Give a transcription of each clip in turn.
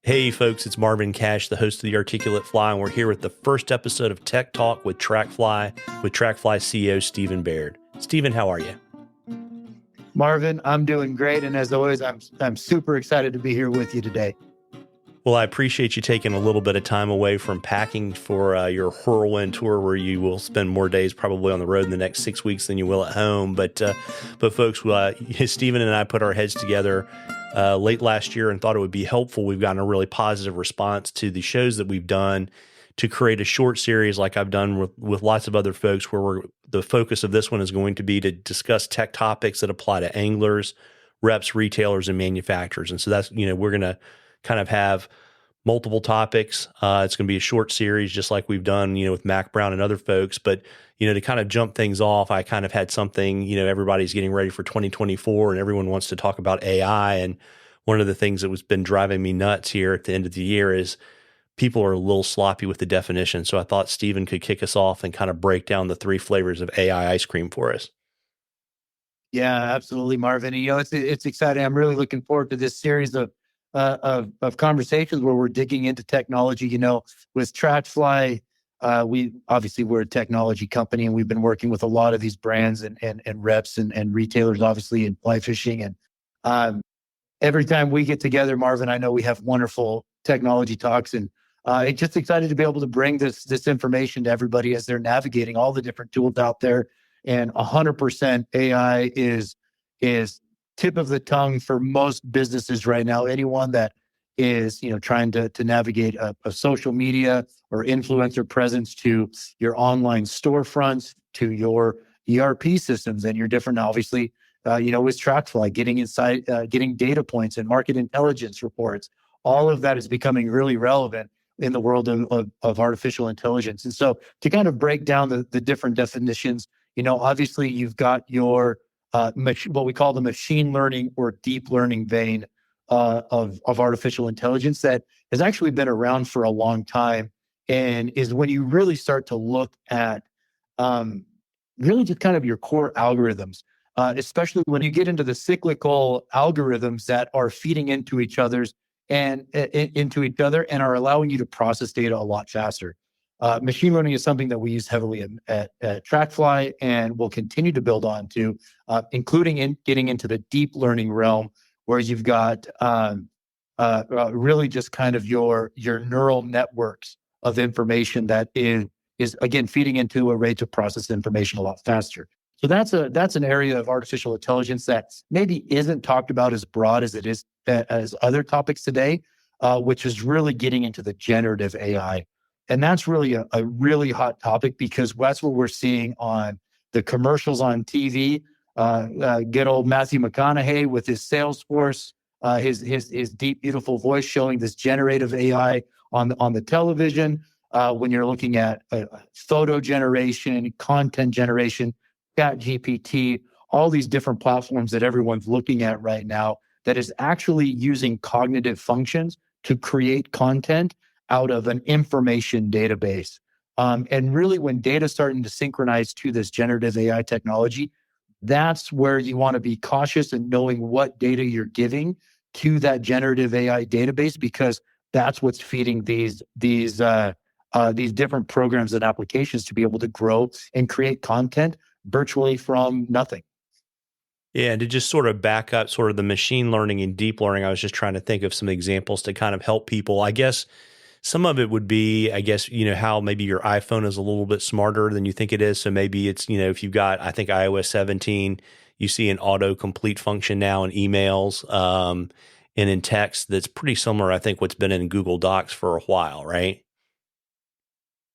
Hey folks, it's Marvin Cash, the host of The Articulate Fly, and we're here with the first episode of Tech Talk with TrackFly, CEO Stephen Baird. Stephen, how are you? Marvin, I'm doing great, and as always, I'm super excited to be here with you today. Well, I appreciate you taking a little bit of time away from packing for your whirlwind tour, where you will spend more days probably on the road in the next 6 weeks than you will at home. But folks, Stephen and I put our heads together late last year and thought it would be helpful. We've gotten a really positive response to the shows that we've done to create a short series like I've done with lots of other folks, where the focus of this one is going to be to discuss tech topics that apply to anglers, reps, retailers, and manufacturers. And so that's, we're going to kind of have multiple topics. It's going to be a short series, just like we've done, with Mac Brown and other folks. But, to kind of jump things off, I kind of had something, everybody's getting ready for 2024 and everyone wants to talk about AI. And one of the things that was been driving me nuts here at the end of the year is people are a little sloppy with the definition. So I thought Stephen could kick us off and kind of break down the 3 flavors of AI ice cream for us. Yeah, absolutely, Marvin. It's exciting. I'm really looking forward to this series of conversations where we're digging into technology. With TrackFly, we're a technology company, and we've been working with a lot of these brands and reps and retailers, obviously, in fly fishing. And every time we get together, Marvin, I know we have wonderful technology talks, and it's just excited to be able to bring this information to everybody as they're navigating all the different tools out there. And 100% AI is tip of the tongue for most businesses right now. Anyone that is, trying to navigate a social media or influencer presence, to your online storefronts, to your ERP systems and your different, obviously, with TrackFly, getting data points and market intelligence reports. All of that is becoming really relevant in the world of artificial intelligence. And so to kind of break down the different definitions, obviously you've got your what we call the machine learning or deep learning vein of artificial intelligence that has actually been around for a long time, and is when you really start to look at really just kind of your core algorithms, especially when you get into the cyclical algorithms that are feeding into each other and are allowing you to process data a lot faster. Machine learning is something that we use heavily at TrackFly, and will continue to build on to, including in getting into the deep learning realm, where you've got really just kind of your neural networks of information that is again feeding into a rate to process information a lot faster. So that's an area of artificial intelligence that maybe isn't talked about as broad as it is as other topics today, which is really getting into the generative AI. And that's really a really hot topic, because that's what we're seeing on the commercials on TV. Good old Matthew McConaughey with his Salesforce, his deep, beautiful voice, showing this generative AI on the television. When you're looking at photo generation, content generation, ChatGPT, all these different platforms that everyone's looking at right now, that is actually using cognitive functions to create content out of an information database. And really, when data starting to synchronize to this generative AI technology, that's where you want to be cautious in knowing what data you're giving to that generative AI database, because that's what's feeding these different programs and applications to be able to grow and create content virtually from nothing. Yeah, and to just sort of back up sort of the machine learning and deep learning, I was just trying to think of some examples to kind of help people. I guess some of it would be, how maybe your iPhone is a little bit smarter than you think it is. So maybe it's, if you've got, I think, iOS 17, you see an autocomplete function now in emails and in text that's pretty similar, I think, what's been in Google Docs for a while, right?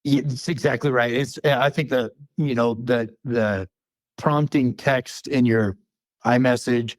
Yeah, it's exactly right. I think the prompting text in your iMessage,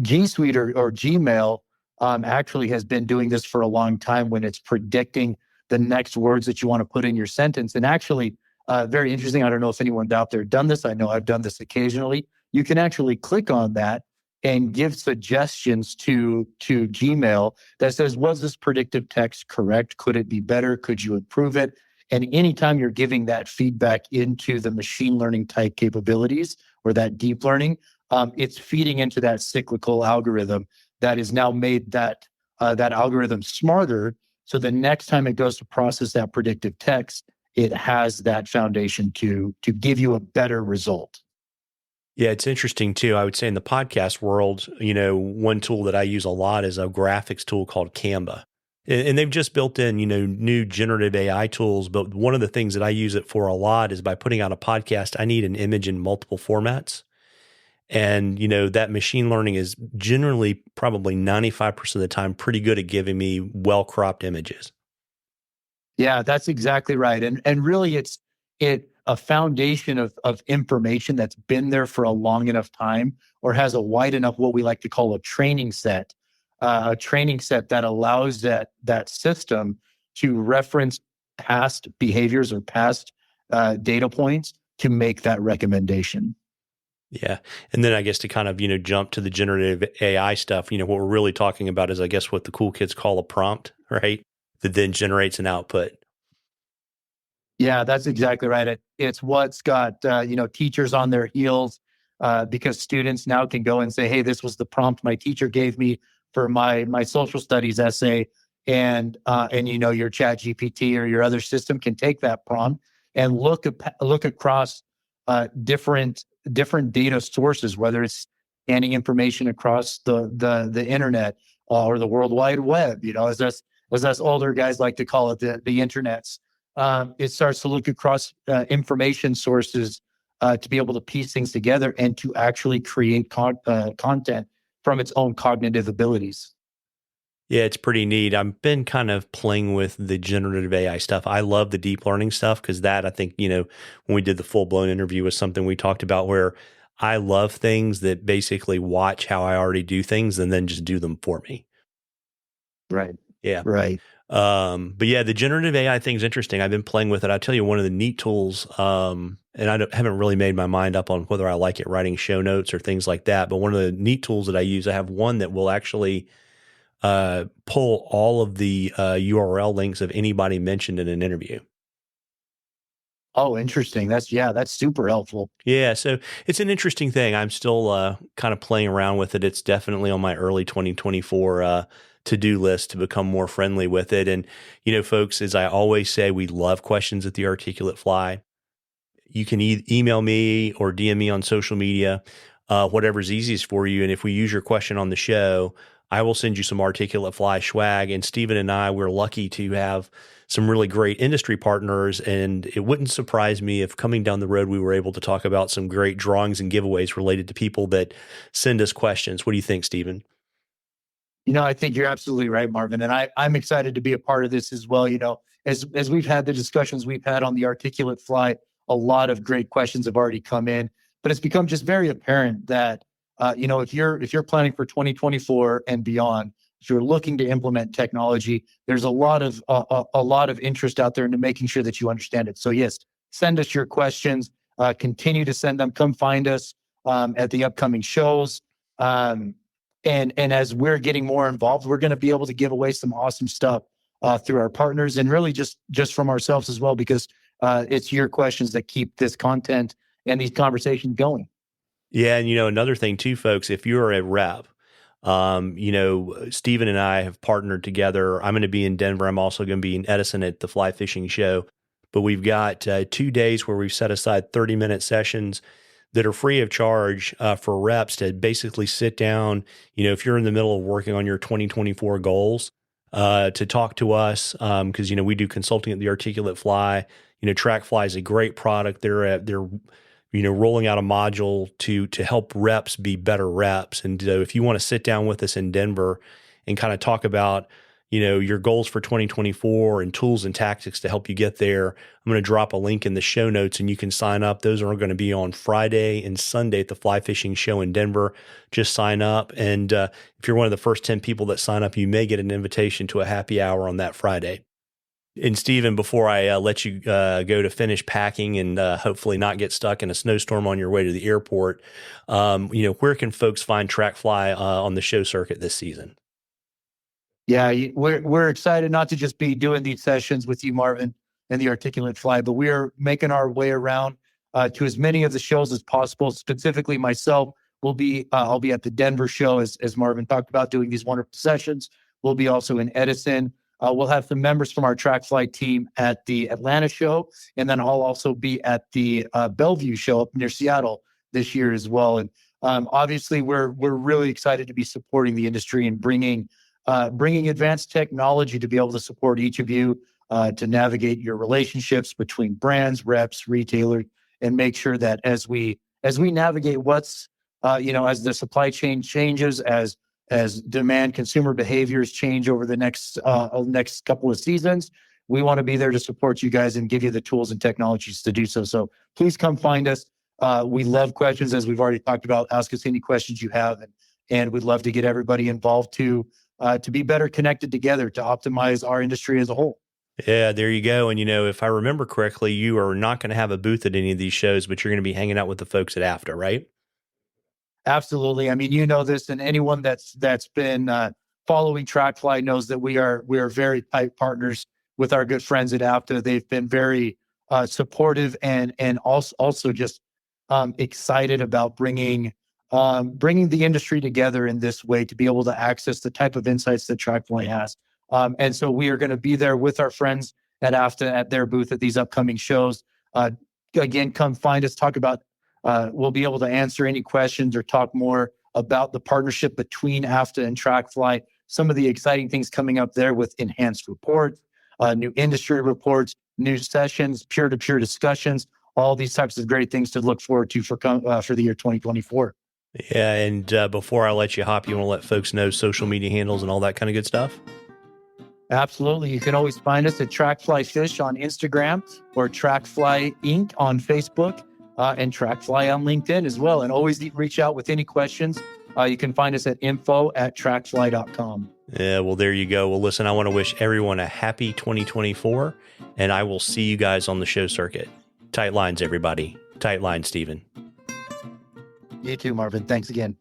G Suite or Gmail, actually has been doing this for a long time, when it's predicting the next words that you want to put in your sentence. And actually, very interesting. I don't know if anyone's out there done this. I know I've done this occasionally. You can actually click on that and give suggestions to Gmail that says, was this predictive text correct? Could it be better? Could you improve it? And anytime you're giving that feedback into the machine learning type capabilities or that deep learning, it's feeding into that cyclical algorithm that has now made that that algorithm smarter. So the next time it goes to process that predictive text, it has that foundation to give you a better result. Yeah, it's interesting too. I would say in the podcast world, one tool that I use a lot is a graphics tool called Canva. And they've just built in, new generative AI tools. But one of the things that I use it for a lot is by putting out a podcast, I need an image in multiple formats. And, that machine learning is generally probably 95% of the time pretty good at giving me well-cropped images. Yeah, that's exactly right. And really it's a foundation of information that's been there for a long enough time, or has a wide enough, what we like to call a training set that allows that system to reference past behaviors or past data points to make that recommendation. Yeah. And then I guess to kind of, jump to the generative AI stuff, what we're really talking about is, I guess, what the cool kids call a prompt, right? That then generates an output. Yeah, that's exactly right. It's what's got teachers on their heels, because students now can go and say, "Hey, this was the prompt my teacher gave me for my social studies essay," and your Chat GPT or your other system can take that prompt and look across different data sources, whether it's scanning information across the internet or the World Wide Web. As us older guys like to call it, the internets. It starts to look across information sources to be able to piece things together and to actually create content from its own cognitive abilities. Yeah, it's pretty neat. I've been kind of playing with the generative AI stuff. I love the deep learning stuff because that, I think, when we did the full blown interview, was something we talked about, where I love things that basically watch how I already do things and then just do them for me. Right. Yeah. Right. But yeah, the generative AI thing is interesting. I've been playing with it. I'll tell you one of the neat tools, and haven't really made my mind up on whether I like it writing show notes or things like that. But one of the neat tools that I use, I have one that will actually pull all of the URL links of anybody mentioned in an interview. Oh, interesting. That's super helpful. Yeah, so it's an interesting thing. I'm still kind of playing around with it. It's definitely on my early 2024 to-do list to become more friendly with it. And, folks, as I always say, we love questions at the Articulate Fly. You can email me or DM me on social media, whatever's easiest for you. And if we use your question on the show, I will send you some Articulate Fly swag. And Stephen and I, we're lucky to have some really great industry partners. And it wouldn't surprise me if coming down the road, we were able to talk about some great drawings and giveaways related to people that send us questions. What do you think, Stephen? I think you're absolutely right, Marvin. And I'm excited to be a part of this as well. As we've had the discussions we've had on the Articulate Fly, a lot of great questions have already come in, but it's become just very apparent that, if you're planning for 2024 and beyond, if you're looking to implement technology, there's a lot of interest out there into making sure that you understand it. So yes, send us your questions, continue to send them, come find us at the upcoming shows. And as we're getting more involved, we're going to be able to give away some awesome stuff through our partners, and really just from ourselves as well, because it's your questions that keep this content and these conversations going. Yeah, and another thing too, folks, if you're a rep, Stephen and I have partnered together. I'm going to be in Denver. I'm also going to be in Edison at the Fly Fishing Show. But we've got 2 days where we've set aside 30-minute sessions that are free of charge for reps to basically sit down, if you're in the middle of working on your 2024 goals, to talk to us, because, we do consulting at the Articulate Fly. TrackFly is a great product. They're rolling out a module to help reps be better reps. And if you want to sit down with us in Denver and kind of talk about, your goals for 2024 and tools and tactics to help you get there, I'm going to drop a link in the show notes and you can sign up. Those are going to be on Friday and Sunday at the Fly Fishing Show in Denver. Just sign up. And if you're one of the first 10 people that sign up, you may get an invitation to a happy hour on that Friday. And Stephen, before I let you go to finish packing and hopefully not get stuck in a snowstorm on your way to the airport, where can folks find TrackFly on the show circuit this season? Yeah, we're excited not to just be doing these sessions with you, Marvin, and the Articulate Fly, but we are making our way around to as many of the shows as possible. Specifically, myself I'll be at the Denver show, as Marvin talked about, doing these wonderful sessions. We'll be also in Edison. We'll have some members from our TrackFly team at the Atlanta show, and then I'll also be at the Bellevue show up near Seattle this year as well. And obviously, we're really excited to be supporting the industry and bringing advanced technology to be able to support each of you to navigate your relationships between brands, reps, retailers, and make sure that as we navigate what's as the supply chain changes, as demand, consumer behaviors change over the next couple of seasons, we want to be there to support you guys and give you the tools and technologies to do so. So please come find us. We love questions, as we've already talked about. Ask us any questions you have, and we'd love to get everybody involved to be better connected together to optimize our industry as a whole. Yeah, there you go. And, if I remember correctly, you are not going to have a booth at any of these shows, but you're going to be hanging out with the folks at AFTA, right? Absolutely. I mean, you know this, and anyone that's been following TrackFly knows that we are very tight partners with our good friends at AFTA. They've been very supportive and also just excited about bringing the industry together in this way to be able to access the type of insights that TrackFly has. And so we are going to be there with our friends at AFTA at their booth at these upcoming shows. Again, come find us, talk about. We'll be able to answer any questions or talk more about the partnership between AFTA and TrackFly, some of the exciting things coming up there with enhanced reports, new industry reports, new sessions, peer-to-peer discussions, all these types of great things to look forward to for the year 2024. Yeah, and before I let you hop, you want to let folks know social media handles and all that kind of good stuff? Absolutely. You can always find us at TrackFly Fish on Instagram or TrackFly Inc. on Facebook. And TrackFly on LinkedIn as well. And always reach out with any questions. You can find us at info@trackfly.com. Yeah, well, there you go. Well, listen, I want to wish everyone a happy 2024, and I will see you guys on the show circuit. Tight lines, everybody. Tight lines, Stephen. You too, Marvin. Thanks again.